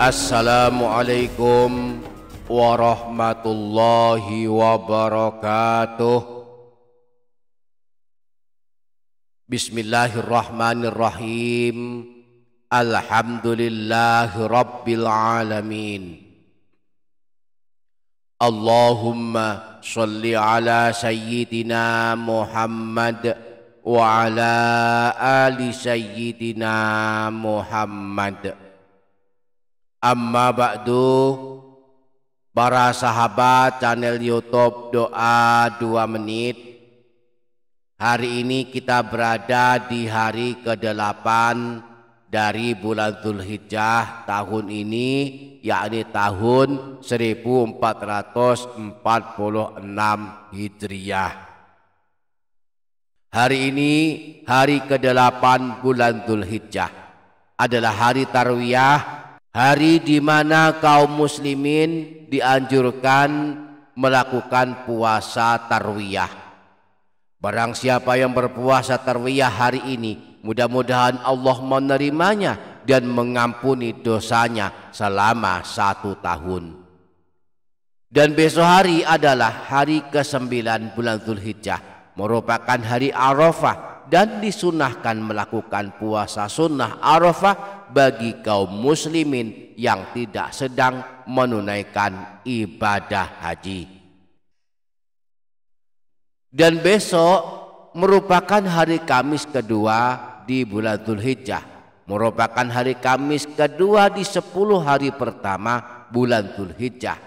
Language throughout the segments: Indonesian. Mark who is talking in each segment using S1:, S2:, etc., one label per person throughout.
S1: Assalamualaikum warahmatullahi wabarakatuh. Bismillahirrahmanirrahim. Alhamdulillahi rabbil alamin. Allahumma sholli ala sayyidina Muhammad wa ala ali sayyidina Muhammad. Amma ba'du, para sahabat channel YouTube Doa 2 Menit. Hari ini kita berada di hari ke-8 dari bulan Dzulhijjah tahun ini, yakni tahun 1446 Hijriah. Hari ini hari ke-8 bulan Dzulhijjah adalah hari Tarwiyah, hari di mana kaum muslimin dianjurkan melakukan puasa tarwiyah. Barang siapa yang berpuasa tarwiyah hari ini, mudah-mudahan Allah menerimanya dan mengampuni dosanya selama 1 tahun. Dan besok hari adalah hari ke-9 bulan Dzulhijjah, merupakan hari Arafah, dan disunahkan melakukan puasa sunnah Arafah bagi kaum muslimin yang tidak sedang menunaikan ibadah haji. Dan besok merupakan hari Kamis kedua di bulan Dzulhijjah, merupakan hari Kamis kedua di 10 hari pertama bulan Dzulhijjah.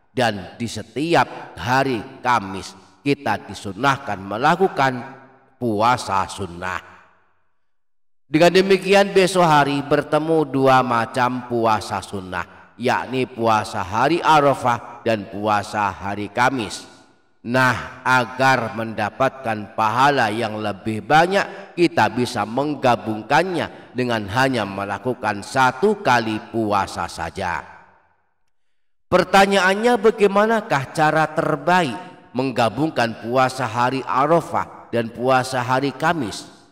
S1: Dan di setiap hari Kamis kita disunahkan melakukan puasa sunnah. Dengan demikian besok hari bertemu 2 macam puasa sunnah, yakni puasa hari Arafah dan puasa hari Kamis. Nah, agar mendapatkan pahala yang lebih banyak, kita bisa menggabungkannya dengan hanya melakukan 1 kali puasa saja. Pertanyaannya, bagaimanakah cara terbaik menggabungkan puasa hari Arafah dan puasa hari Kamis?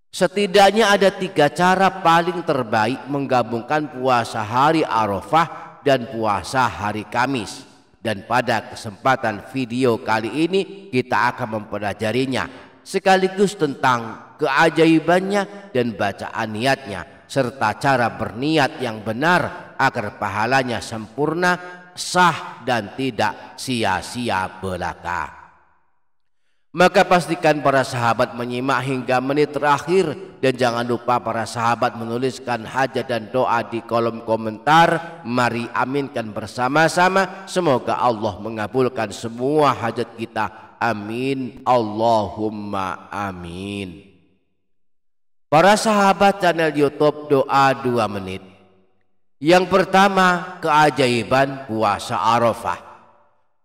S1: Setidaknya ada 3 cara paling terbaik menggabungkan puasa hari Arafah dan puasa hari Kamis. Dan pada kesempatan video kali ini kita akan mempelajarinya, sekaligus tentang keajaibannya dan bacaan niatnya, serta cara berniat yang benar agar pahalanya sempurna, sah, dan tidak sia-sia belaka. Maka pastikan para sahabat menyimak hingga menit terakhir, dan jangan lupa para sahabat menuliskan hajat dan doa di kolom komentar. Mari aminkan bersama-sama, semoga Allah mengabulkan semua hajat kita. Amin Allahumma amin. Para sahabat channel YouTube Doa 2 Menit. Yang pertama, keajaiban puasa Arafah.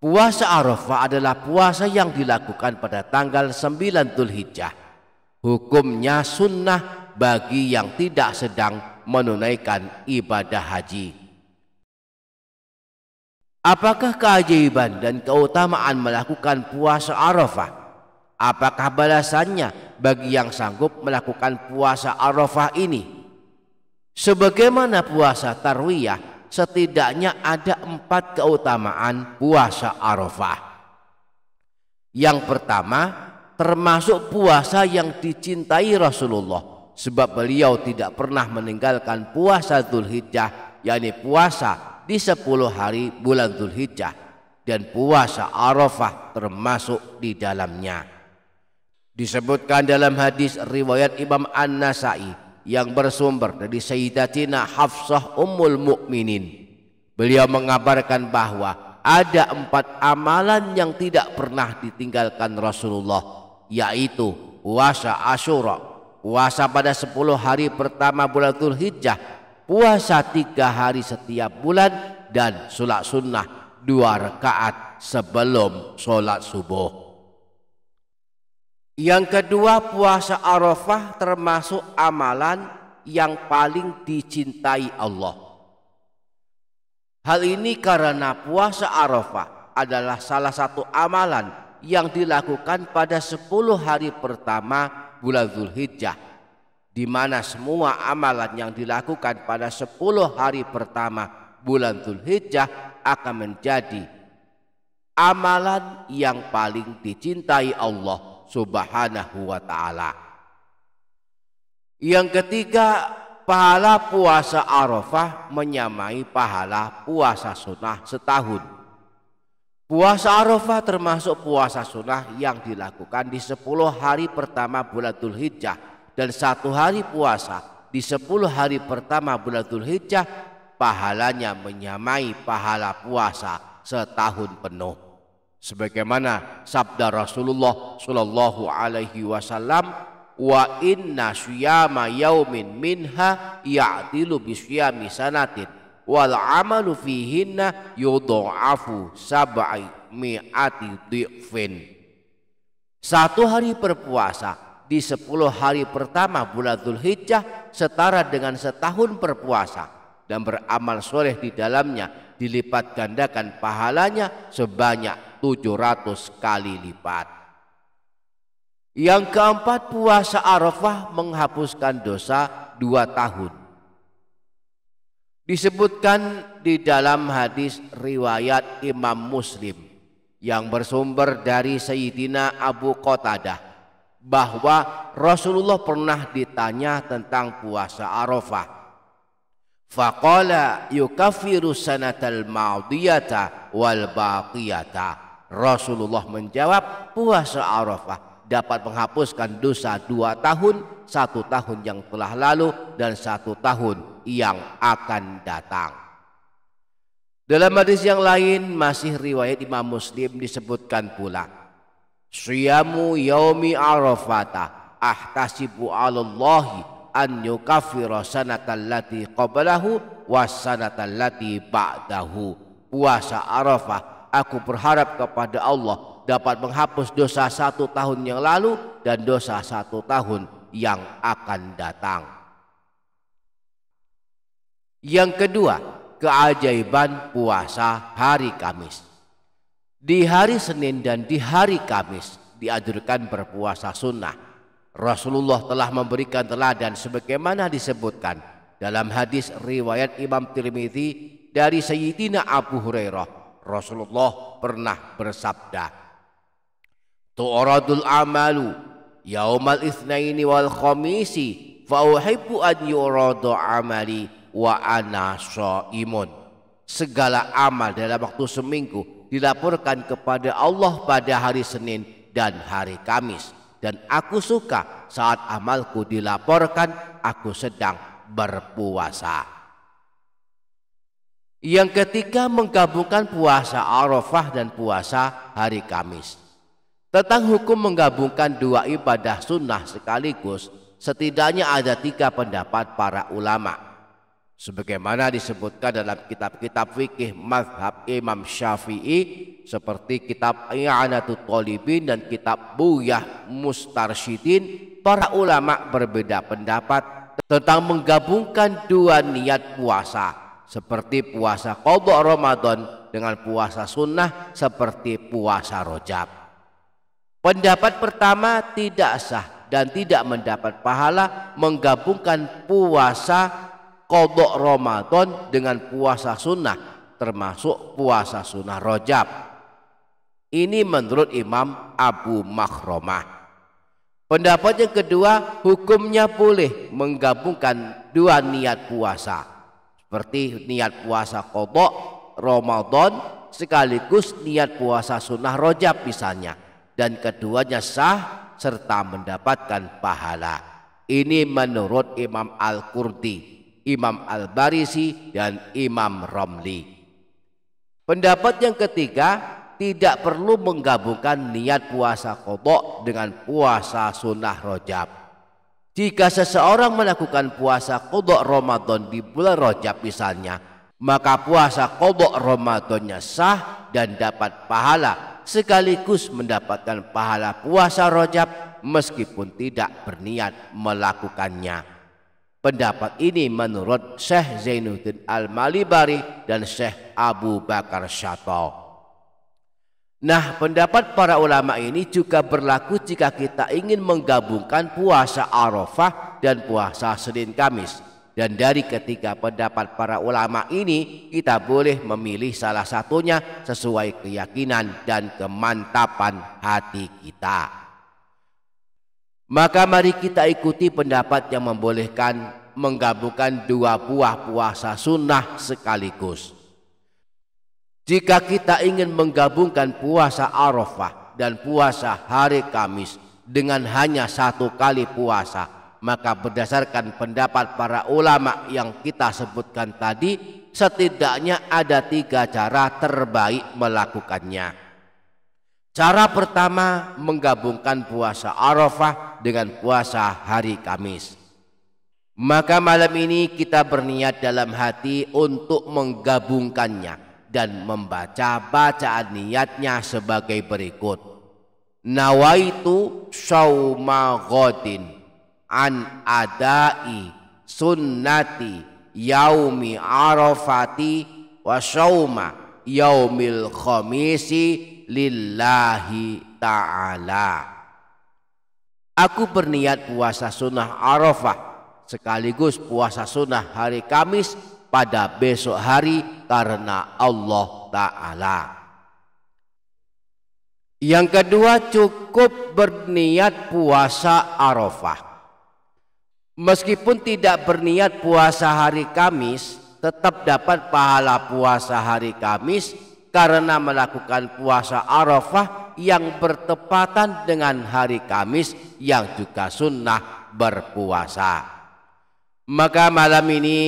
S1: Puasa Arafah adalah puasa yang dilakukan pada tanggal 9 Dzulhijjah. Hukumnya sunnah bagi yang tidak sedang menunaikan ibadah haji. Apakah keajaiban dan keutamaan melakukan puasa Arafah? Apakah balasannya bagi yang sanggup melakukan puasa Arafah ini? Sebagaimana puasa tarwiyah, setidaknya ada 4 keutamaan puasa Arafah. Yang pertama, termasuk puasa yang dicintai Rasulullah, sebab beliau tidak pernah meninggalkan puasa Dzulhijjah, yakni puasa di 10 hari bulan Dzulhijjah, dan puasa Arafah termasuk di dalamnya. Disebutkan dalam hadis riwayat Imam An-Nasai yang bersumber dari Sayyidatina Hafsah Ummul Mukminin. Beliau mengabarkan bahwa ada 4 amalan yang tidak pernah ditinggalkan Rasulullah, yaitu puasa Asyura, puasa pada 10 hari pertama bulan Dzulhijjah, puasa 3 hari setiap bulan, dan sholat sunnah 2 rakaat sebelum sholat subuh. Yang kedua, puasa Arafah termasuk amalan yang paling dicintai Allah. Hal ini karena puasa Arafah adalah salah satu amalan yang dilakukan pada 10 hari pertama bulan Dzulhijjah. di mana semua amalan yang dilakukan pada 10 hari pertama bulan Dzulhijjah akan menjadi amalan yang paling dicintai Allah Subhanahu wa ta'ala. Yang ketiga, pahala puasa Arafah menyamai pahala puasa sunnah setahun. Puasa Arafah termasuk puasa sunnah yang dilakukan di 10 hari pertama bulan Dzulhijjah, dan 1 hari puasa di 10 hari pertama bulan Dzulhijjah pahalanya menyamai pahala puasa setahun penuh. Sebagaimana sabda Rasulullah Shallallahu Alaihi Wasallam, wa inna syiyama yaumin minha ya'dilu bisyiyami sanatin wal amalu fihinna yudha'afu sab'i mi'ati dhi'fin. 1 hari berpuasa di 10 hari pertama bulan Dzulhijjah setara dengan setahun berpuasa, dan beramal soleh di dalamnya dilipat gandakan pahalanya sebanyak 700 kali lipat. Yang keempat, puasa Arafah menghapuskan dosa 2 tahun. Disebutkan di dalam hadis riwayat Imam Muslim yang bersumber dari Sayyidina Abu Qatadah bahwa Rasulullah pernah ditanya tentang puasa Arafah. Faqala yukaffiru sanatal madiyata wal baqiyata. Rasulullah menjawab, puasa Arafah dapat menghapuskan dosa 2 tahun, 1 tahun yang telah lalu dan 1 tahun yang akan datang. Dalam hadis yang lain masih riwayat Imam Muslim disebutkan pula, Siyamu yaumi arafata ahtasibu 'alallahi an yukaffira sanatal lati qablahu was sanatal lati ba'dahu. Puasa Arafah aku berharap kepada Allah dapat menghapus dosa 1 tahun yang lalu dan dosa 1 tahun yang akan datang. Yang kedua, keajaiban puasa hari Kamis. Di hari Senin dan di hari Kamis dianjurkan berpuasa sunnah. Rasulullah telah memberikan teladan sebagaimana disebutkan dalam hadis riwayat Imam Tirmidzi dari Sayyidina Abu Hurairah. Rasulullah pernah bersabda, tu'radul amalu yaumal itsnaini wal khamisi fa uhibbu an yurada amali wa ana shaimun. Segala amal dalam waktu seminggu dilaporkan kepada Allah pada hari Senin dan hari Kamis, dan aku suka saat amalku dilaporkan aku sedang berpuasa. Yang ketiga, menggabungkan puasa Arafah dan puasa hari Kamis. Tentang hukum menggabungkan 2 ibadah sunnah sekaligus, setidaknya ada 3 pendapat para ulama. Sebagaimana disebutkan dalam kitab-kitab fikih mazhab Imam Syafi'i seperti kitab I'anatul Talibin dan kitab Buyah Mustarsyidin, para ulama berbeda pendapat tentang menggabungkan 2 niat puasa, seperti puasa qadha Ramadan dengan puasa sunnah seperti puasa Rajab. Pendapat pertama tidak sah dan tidak mendapat pahala menggabungkan puasa qadha Ramadan dengan puasa sunnah, termasuk puasa sunnah Rajab. Ini menurut Imam Abu Makhromah. Pendapat yang kedua, hukumnya boleh menggabungkan 2 niat puasa, seperti niat puasa qadha Ramadan sekaligus niat puasa sunnah Rajab misalnya, dan keduanya sah serta mendapatkan pahala. Ini menurut Imam Al-Qurdi, Imam Al-Barisi dan Imam Romli. Pendapat yang ketiga, tidak perlu menggabungkan niat puasa qadha dengan puasa sunnah Rajab. Jika seseorang melakukan puasa qadha Ramadan di bulan Rajab misalnya, maka puasa qadha Ramadannya sah dan dapat pahala sekaligus mendapatkan pahala puasa Rajab meskipun tidak berniat melakukannya. Pendapat ini menurut Syekh Zainuddin Al-Malibari dan Syekh Abu Bakar Syato. Nah, pendapat para ulama ini juga berlaku jika kita ingin menggabungkan puasa Arafah dan puasa Senin Kamis. Dan dari ketiga pendapat para ulama ini, kita boleh memilih salah satunya sesuai keyakinan dan kemantapan hati kita. Maka mari kita ikuti pendapat yang membolehkan menggabungkan dua buah puasa sunnah sekaligus. Jika kita ingin menggabungkan puasa Arafah dan puasa hari Kamis dengan hanya satu kali puasa, maka berdasarkan pendapat para ulama yang kita sebutkan tadi, setidaknya ada 3 cara terbaik melakukannya. Cara pertama, menggabungkan puasa Arafah dengan puasa hari Kamis. Maka malam ini kita berniat dalam hati untuk menggabungkannya dan membaca bacaan niatnya sebagai berikut. Nawaitu shauma ghadin an adai sunnati yaumi arafati wa shauma yaumil khamisi lillahi ta'ala. Aku berniat puasa sunnah Arafah sekaligus puasa sunnah hari Kamis pada besok hari karena Allah Ta'ala. Yang kedua, cukup berniat puasa Arafah. Meskipun tidak berniat puasa hari Kamis, tetap dapat pahala puasa hari Kamis karena melakukan puasa Arafah yang bertepatan dengan hari Kamis yang juga sunnah berpuasa. Maka malam ini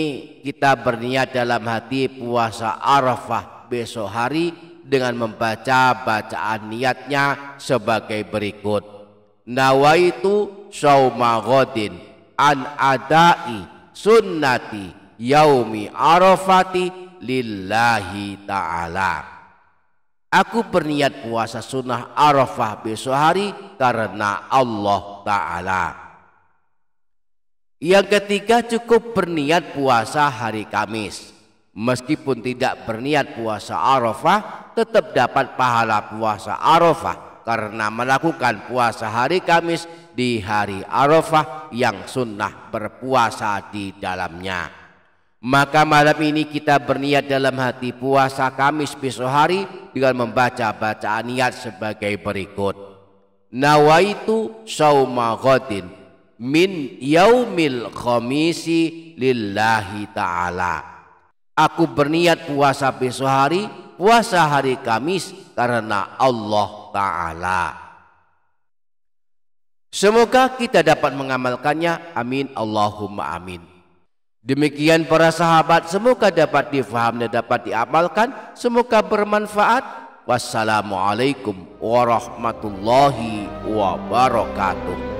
S1: kita berniat dalam hati puasa Arafah besok hari dengan membaca bacaan niatnya sebagai berikut. Nawaitu shauma ghadin an adai sunnati yaumi arafati lillahi ta'ala. Aku berniat puasa sunnah Arafah besok hari karena Allah Ta'ala. Yang ketiga, cukup berniat puasa hari Kamis. Meskipun tidak berniat puasa Arafah, tetap dapat pahala puasa Arafah karena melakukan puasa hari Kamis di hari Arafah yang sunnah berpuasa di dalamnya. Maka malam ini kita berniat dalam hati puasa Kamis besok hari dengan membaca bacaan niat sebagai berikut. Nawaitu shauma ghadin min yaumil khamisi lillahi ta'ala. Aku berniat puasa besok hari, puasa hari Kamis karena Allah Ta'ala. Semoga kita dapat mengamalkannya. Amin Allahumma amin. Demikian para sahabat, semoga dapat difaham dan dapat diamalkan. Semoga bermanfaat. Wassalamualaikum warahmatullahi wabarakatuh.